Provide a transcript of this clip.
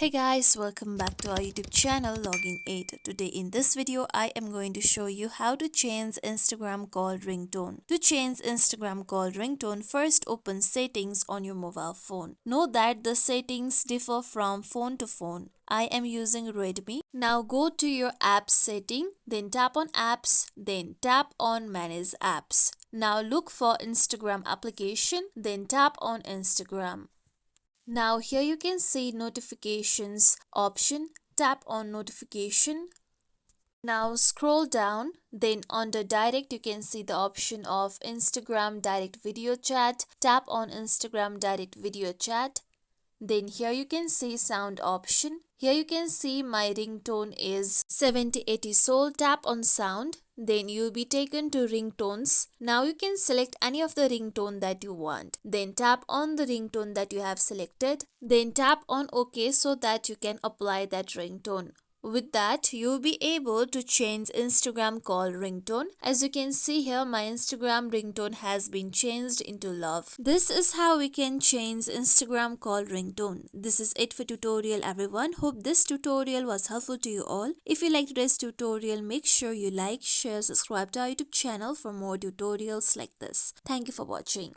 Hey guys, welcome back to our YouTube channel Logging 8. Today in this video, I am going to show you how to change Instagram call ringtone. To change Instagram call ringtone, first open settings on your mobile phone. Note that the settings differ from phone to phone. I am using Redmi. Now go to your apps setting, then tap on apps, then tap on manage apps. Now look for Instagram application, then tap on Instagram. Now here you can see notifications option. Tap on notification. Now scroll down. Then under direct you can see the option of Instagram direct video chat. Tap on Instagram direct video chat. Then here you can see sound option. Here you can see my ringtone is 7080 Soul. Tap on sound. Then you'll be taken to ringtones. Now you can select any of the ringtone that you want. Then tap on the ringtone that you have selected. Then tap on OK so that you can apply that ringtone. With that, you'll be able to change Instagram call ringtone. As you can see here, my Instagram ringtone has been changed into love. This is how we can change Instagram call ringtone. This is it for tutorial everyone. Hope this tutorial was helpful to you all. If you liked today's tutorial, make sure you like, share, subscribe to our YouTube channel for more tutorials like this. Thank you for watching.